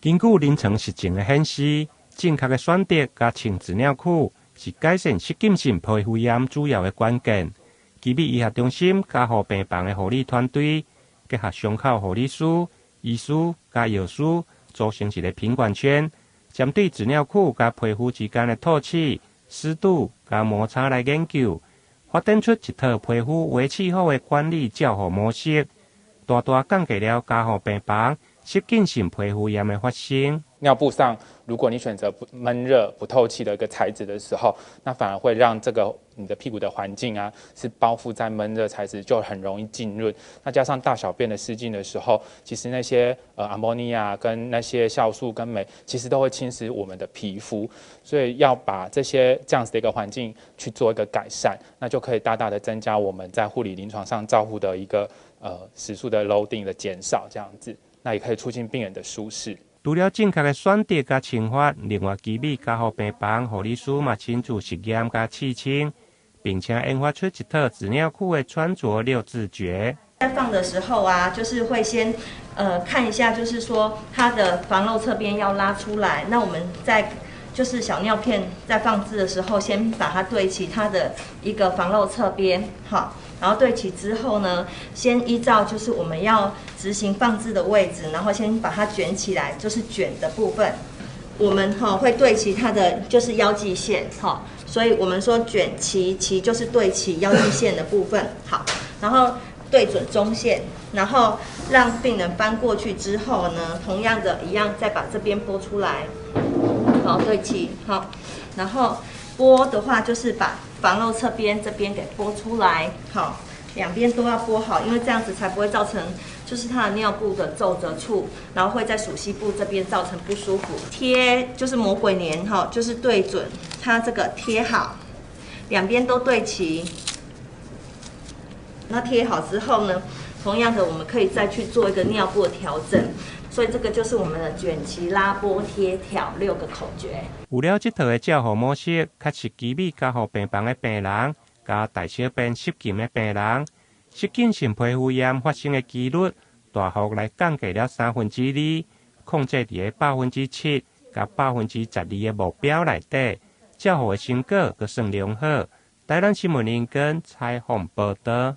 根据临床实证的显示，正确的选择加清治疗库是改善失禁性皮肤炎主要的关键。奇美医学中心加护病房的护理团队，结合伤口护理师、医师加药师，组成一个品管圈，针对治疗库加皮肤之间的透气、湿度加摩擦来研究，发展出一套皮肤维持好的管理照护模式，大大降低了加护病房失禁性皮肤炎的发生。尿布上，如果你选择闷热不透气的一个材质的时候，那反而会让你的屁股的环境啊是包覆在闷热材质，就很容易浸润。那加上大小便的失禁的时候，其实那些阿莫尼亚跟那些酵素跟镁，其实都会侵蚀我们的皮肤。所以要把这样子的一个环境去做一个改善，那就可以大大的增加我们在护理临床上照护的一个时数的 loading 的减少，这样子，那也可以促进病人的舒适。除了正确的选择加清法，另外奇美加护病房护理师嘛亲自实验加刺青，并且研发出一套纸尿裤的穿着六字诀。在放的时候啊，就是会先看一下，就是说它的防漏侧边要拉出来。那我们在就是小尿片在放置的时候，先把它对齐它的一个防漏侧边，好。然后对齐之后呢，先依照就是我们要执行放置的位置，然后先把它卷起来，就是卷的部分。我们会对齐它的就是腰际线，所以我们说卷齐就是对齐腰际线的部分，好，然后对准中线，然后让病人翻过去之后呢，同样的一样再把这边拨出来，好，对齐，好，然后拨的话就是把防漏侧边这边给拨出来，好，两边都要拨好，因为这样子才不会造成就是它的尿布的皱褶处，然后会在属膝部这边造成不舒服。贴就是魔鬼粘哈，就是对准它这个贴好，两边都对齐。那贴好之后呢，同样的我们可以再去做一个尿布的调整。所以这个就是我们的卷齐拉拨贴挑6个口诀。有了这套的照护模式，确实奇美加护病房的病人，加大小便失禁的病人，失禁性皮肤炎发生的几率大幅来降低了2/3，控制伫个7%甲12%的目标内底，照护的成果阁算良好。台南新闻林根采访报道。